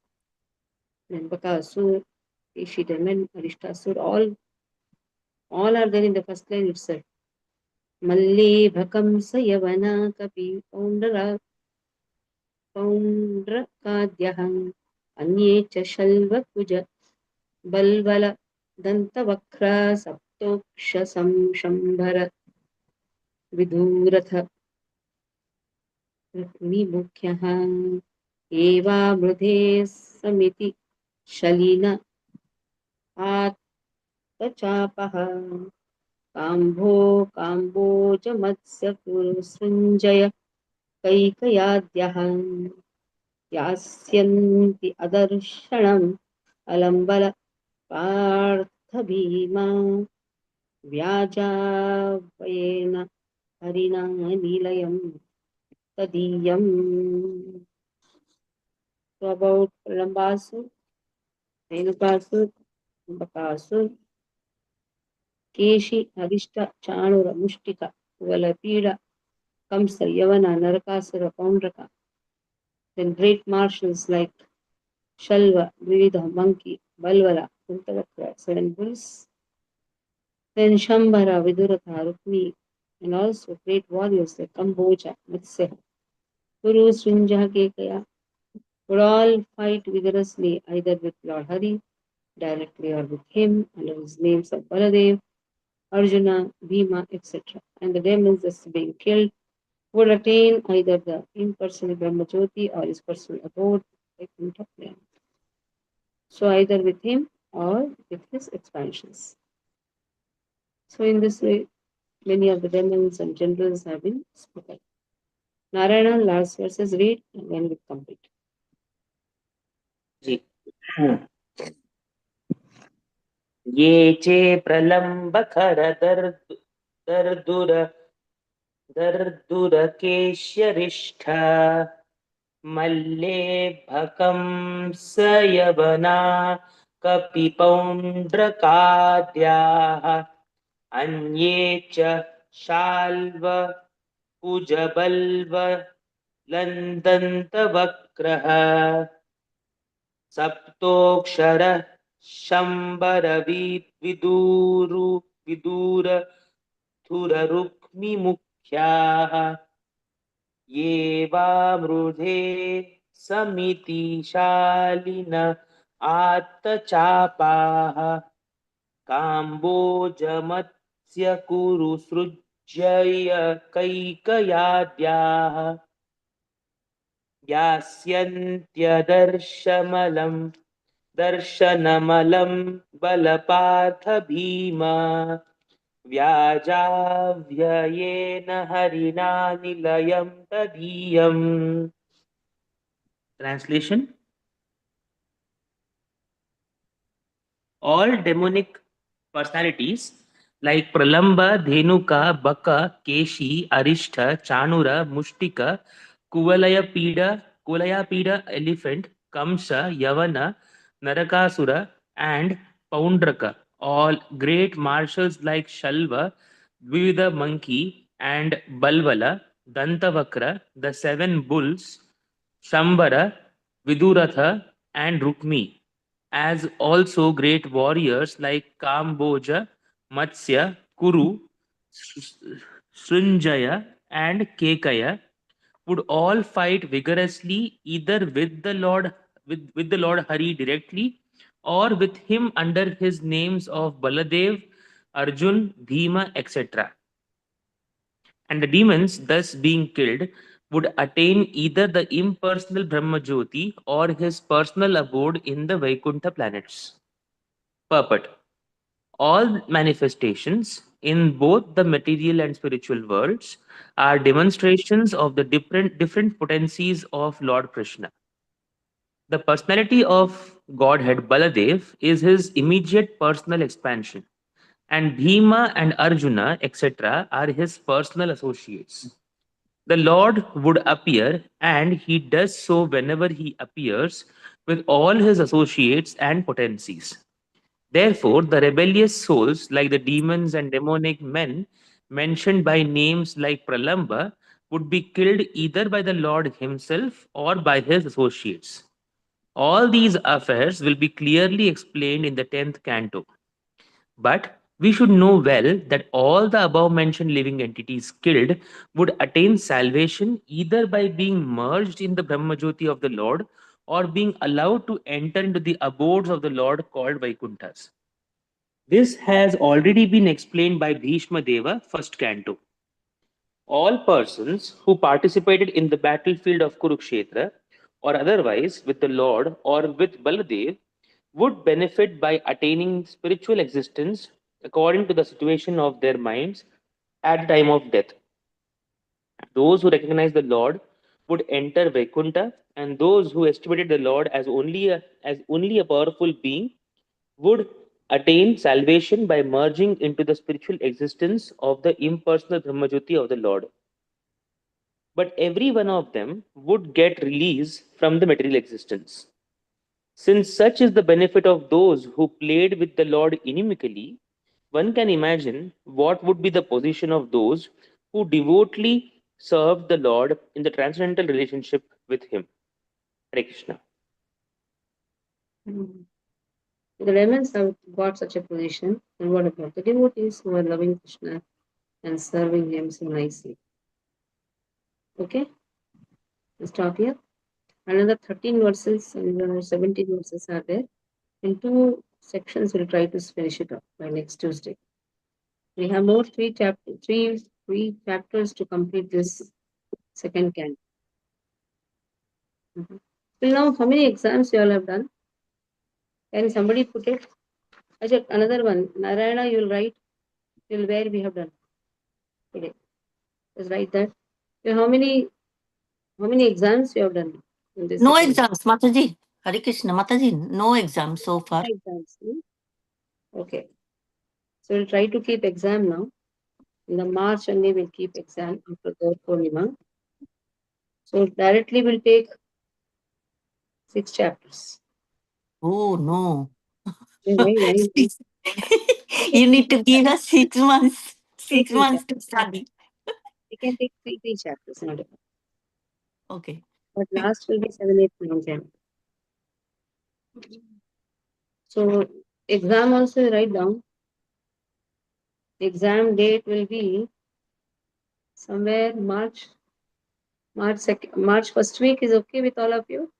then Bakasur, Keshi Demon, Arishtasur, all are there in the first line itself. Malle Bhakam Sayavana Kapi Paundrakadyaham Anye Shalva Kuja Balvala Dantavakra Saptoksha Samshambhara Viduratha Mukyaha Eva Mridhe Samiti Shalina Atpachapaha Kambojamatsa Srinjaya Kaikayadyaha Yasyanti Adarshanam Alambala Partha Bhima Vyajavayena Harina Nilayam Tadiyam. So about Lambasu, Renukasu, Bakasu, Keshi, Arishta, Chanura, Mushtika, Valapida, Kamsa, Yavana, Narakasura, Paundraka. Then great marshals like Shalva, Vividha, Monkey, Balvala, Uttavakra, 7 bulls. Then Shambhara, Viduratha, Rukmi, and also great warriors like Kamboja, Matsya, Kuru, Srinjaha, Kekaya, would all fight vigorously either with Lord Hari, directly or with him, under his names of Baladev, Arjuna, Bhima, etc. And the demons thus being killed would attain either the impersonal Brahmajyoti or his personal abode, like so either with him or with his expansions. So in this way, many of the demons and generals have been spoken. Narayana last verses read and then we complete. जी ये चे प्रलम्बकर दर्दुरकेश्यरिष्ठ मल्लेभकं सयवना कपिपौण्ड्रकाद्याः अन्ये च शाल्व कुजबल्व लन्दन्तवक्रः सप्तोक्षर शम्बर विदूररुक्मिमुख्याः ये वामृधे समितिशालिन आत्तचापाः काम्बोजमत्स्य कुरु सृज्य कैकयाद्याः दर्शनमलं बलपार्थ Bhima व्याजाव्ययेन हरिणा निलयं तदीयम्. Translation: all demonic personalities like Pralamba, Dhenuka, Baka, Keshi, Arishta, Chanura, Mushtika, Kuvalayapida elephant, Kamsa, Yavana, Narakasura, and Poundraka, all great marshals like Shalva, Dvivida monkey, and Balvala, Dantavakra, the seven bulls, Shambara, Viduratha, and Rukmi, as also great warriors like Kamboja, Matsya, Kuru, Srinjaya, and Kekaya, would all fight vigorously either with the Lord Hari directly or with him under his names of Baladev, Arjun, Bhima, etc. And the demons, thus being killed, would attain either the impersonal Brahmajyoti or his personal abode in the Vaikuntha planets. Purport: all manifestations in both the material and spiritual worlds are demonstrations of the different potencies of Lord Krishna. The personality of Godhead Baladev is his immediate personal expansion, and Bhima and Arjuna, etc., are his personal associates. The Lord would appear, and he does so whenever he appears, with all his associates and potencies. Therefore, the rebellious souls, like the demons and demonic men mentioned by names like Pralamba, would be killed either by the Lord himself or by his associates. All these affairs will be clearly explained in the 10th canto. But we should know well that all the above mentioned living entities killed would attain salvation either by being merged in the Brahmajyoti of the Lord or being allowed to enter into the abodes of the Lord called Vaikunthas. This has already been explained by Bhishma Deva, first canto. All persons who participated in the battlefield of Kurukshetra or otherwise with the Lord or with Baladev would benefit by attaining spiritual existence according to the situation of their minds at the time of death. Those who recognize the Lord would enter Vaikuntha, and those who estimated the Lord as only a powerful being would attain salvation by merging into the spiritual existence of the impersonal Brahmajyoti of the Lord. But every one of them would get release from the material existence. Since such is the benefit of those who played with the Lord inimically, one can imagine what would be the position of those who devotedly served the Lord in the transcendental relationship with Him. Hare Krishna. Mm. The demons have got such a position, and what about the devotees who are loving Krishna and serving him so nicely? Okay, let's stop here. Another 13 verses and 17 verses are there. In two sections, we'll try to finish it up by next Tuesday. We have more three chapters to complete this second canto. Till now, how many exams you all have done? Can somebody put it? Ajay, another one. Narayana, you'll write till where we have done today. Just write that. So how many exams you have done in this? No second? exams, Mataji. Hare Krishna, Mataji. No exams so far. Exams. Okay. So we'll try to keep exam now. In the March only we'll keep exam after Gaur Purnima. So directly we'll take 6 chapters. Oh no. Why? You need to give us 6 months. Three 6 months chapters. to study. We can take three chapters, not a problem. Okay. But last will be 7, 8, 9, 10. So exam also write down. Exam date will be somewhere March 2nd, March first week is okay with all of you?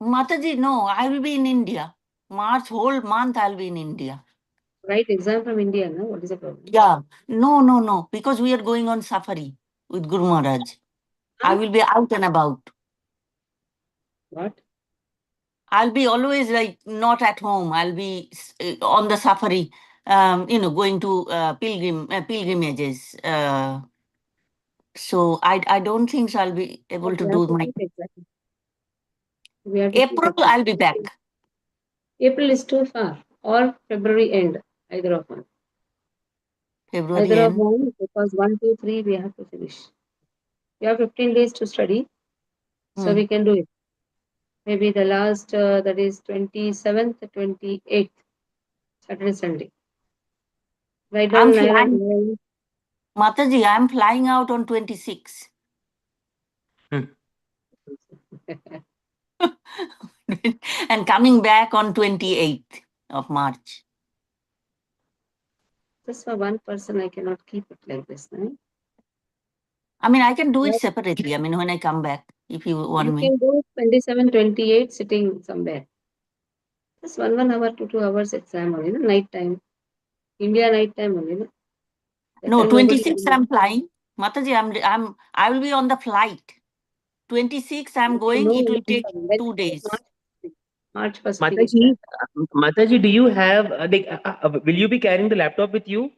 Mataji, no, I will be in India. March whole month I'll be in India. Write exam from India, no? What is the problem? Yeah. No. Because we are going on safari with Guru Maharaj. I will be out and about. What? I'll be always like not at home. I'll be on the safari, going to pilgrimages. So I don't think I'll be able But to we have do to my keep exam. We have to keep April. exam. I'll be back. April is too far, or February end, either of one. February Either of end. one, because 1, 2, 3 we have to finish. We have 15 days to study, so we can do it. Maybe the last, that is 27th, 28th, Saturday, Sunday. Write I'm down flying. Mataji, I'm flying out on 26. And coming back on 28th of March. Just for one person, I cannot keep it like this. No? I mean, I can do it Yes. separately. I mean, when I come back, if you want You me. can do 27, 28 sitting somewhere. Just 1 hour to 2 hours exam only, no? Night time. India night time only. No, that No, time nobody 26 will. I'm flying. Mataji, I will be on the flight. 26 I'm going. It will take 2 days. March first week. Mataji, do you have will you be carrying the laptop with you?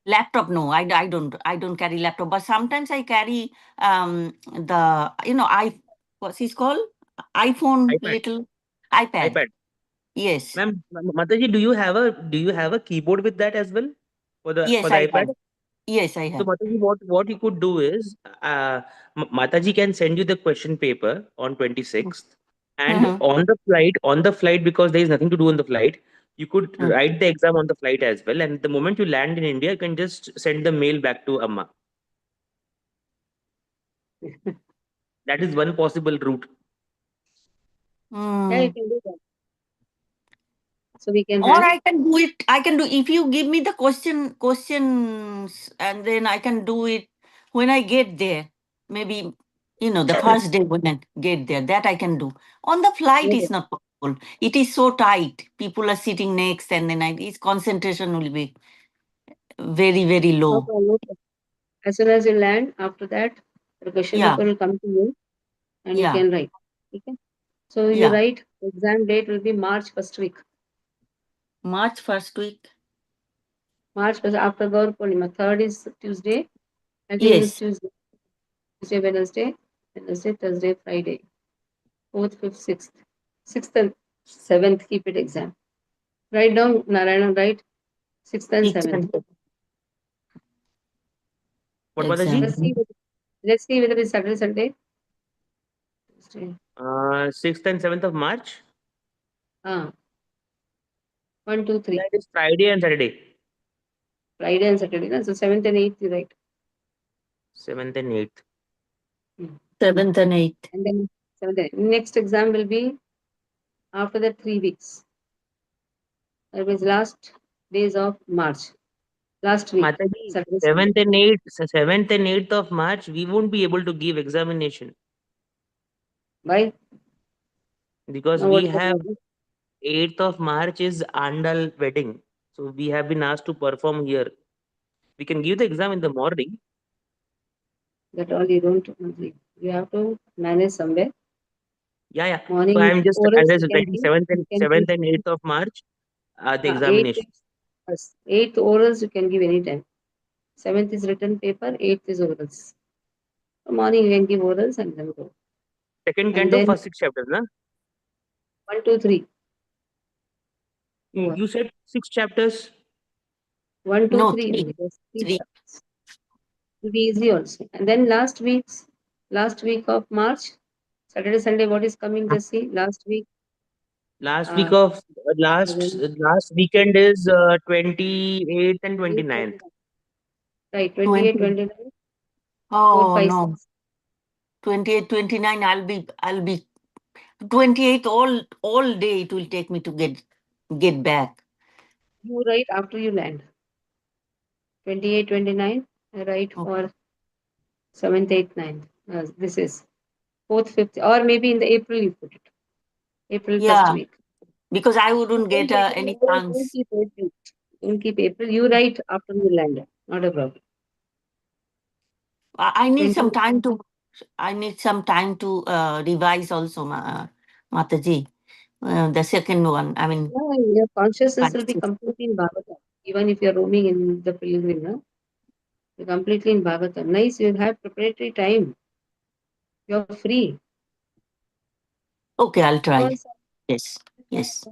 Laptop, no, I don't carry laptop, but sometimes I carry what's it called? iPhone, iPad. little iPad. iPad. Yes. Ma'am, Mataji, do you have a keyboard with that as well for the Yes, I iPad? have. Yes, I So have. Mataji, what you could do is, Mataji can send you the question paper on 26th, and Mm-hmm. on the flight, because there is nothing to do on the flight, you could Mm. write the exam on the flight as well. And the moment you land in India, you can just send the mail back to Amma. That is one possible route. Yeah, you can do that. So we can Or have. I can do it. I can do if you give me the questions, and then I can do it when I get there. Maybe the first day when I get there. That I can do. On the flight, Okay. it's not possible. It is so tight. People are sitting next, and then its concentration will be very, very No low. problem. As soon as you land, after that, the question Yeah, paper will come to you and you yeah, can write. Okay. So you yeah. write, exam date will be March first week. March first week. March first after Gaur Purnima. 3rd is Tuesday. Again is Yes. Tuesday, Wednesday, Thursday, Friday. 4th, 5th, 6th. 6th and 7th, keep it exam. Write down, Narayana, write 6th and 7th. What, Exam. Mataji? Let's see whether it's Saturday, Sunday. Tuesday. 6th and 7th of March. 1, 2, 3. That is Friday and Saturday. Friday and Saturday. No? So 7th and 8th, you write. 7th and 8th. 7th and 8th. And then 7th and 8th. Next exam will be after that 3 weeks. That means last days of March. Last week. Mataji, Saturday, Sunday. 7th and 8th of March, we won't be able to give examination Why? because Now we what's the have problem? 8th of March is Andal wedding. So we have been asked to perform here. We can give the exam in the morning. That all you don't. You have to manage somewhere. Yeah. So Morning I'm just orals you can writing give. 7th You and can give 8th of March, the 8th, examination. yes, 8th orals you can give anytime. 7th is written paper, 8th is orals. So morning you can give orals and then go. Second And canto, then first 6 chapters, na? 1, 2, 3. Over. You said 6 chapters. 1, 2, No, 3. three. Just 3 Three. chapters. It'll be easy also. And then last week of March, Saturday, Sunday, what is coming? Just see. Last week, Last week uh, of when- last weekend is 28th and 29th. right, 28, 20. 29, 4, Oh 5, no. 6. 28, 29, I'll be 28 all day it will take me to get back. You write after you land. 28, 29. I write Okay. for 7th, 8th, 9th. This is 4th, 5th, or maybe in the April you put it. April first Yeah, week. because I wouldn't Don't get take it any April, don't chance. keep April. Don't keep April. You write after you land. Not a problem. I need 20, some time to revise also, Mataji. The second one, I mean, no, your consciousness will be practice. completely in Bhagavatam. Even if you're roaming in the pilgrim, no? You're completely in Bhagavatam. Nice, you have preparatory time. You're free. Okay, I'll Come try. on, sir. Yes, yes.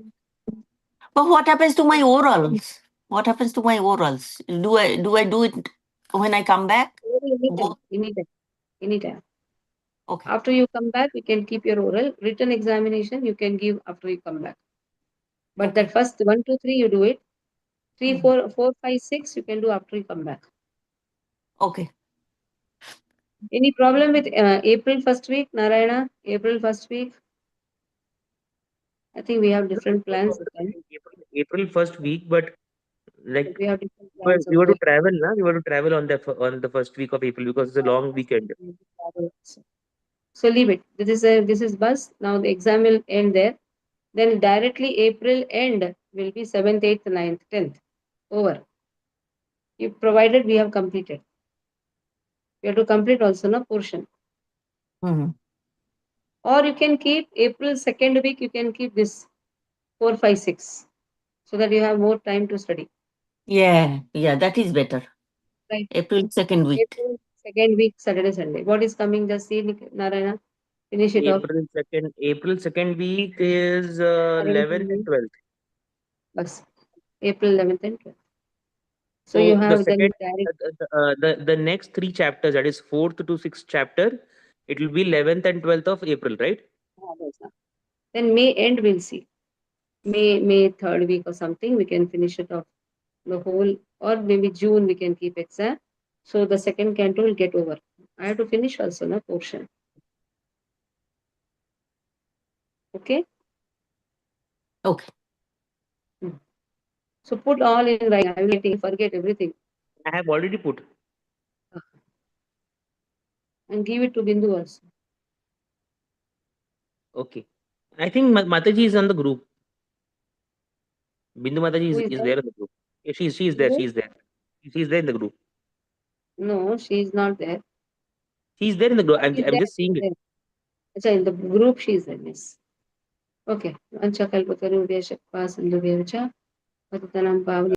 But what happens to my orals? What happens to my orals? Do I do it when I come back? Anytime, Both? anytime, anytime. Okay. After you come back, you can keep your oral. Written examination, you can give after you come back. But Okay. that first 1, 2, 3, you do it. 3, Mhm. 4, 4, 5, 6, you can do after you come back. Okay. Any problem with April first week, Narayana? April first week? I think we have different plans with them. April first week, but like We have different plans we of were to going. travel, na? We were to travel on on the first week of April because it's a long weekend. So leave it. This is bus. Now the exam will end there. Then directly April end will be 7th, 8th, 9th, 10th. Over. You provided we have completed. We have to complete also na portion. Mhm. Or you can keep April second week, you can keep this 4, 5, 6. So that you have more time to study. Yeah, that is better. Right. April 2nd week. April second week, Saturday, Sunday. What is coming? Just see, Narayana. Finish it off. April 2nd week is Saturday, 11th and Sunday. 12th. Bus. April 11th and 12th. So you So the have then second, direct. the next 3 chapters, that is 4th to 6th chapter, it will be 11th and 12th of April, right? Then May end, we'll see. May third week or something, we can finish it off the whole, or maybe June we can keep exam. So the second canto will get over. I have to finish also na portion. Okay. Okay. So put all in writing. I will forget everything I have already put. and give it to Bindu also. Okay. I think Mataji is on the group. Bindu Mataji Who is is that? there in the group. Yeah, she's there. Bindu? She's there. She's there in the group. No, she is not there. She's there in the group. She's I'm there. just She's seeing it. there. Achha, in the group she is there. Yes. Okay. Ancha kalpataru vyashakpa sindhu vyavacha. Patitanam pavani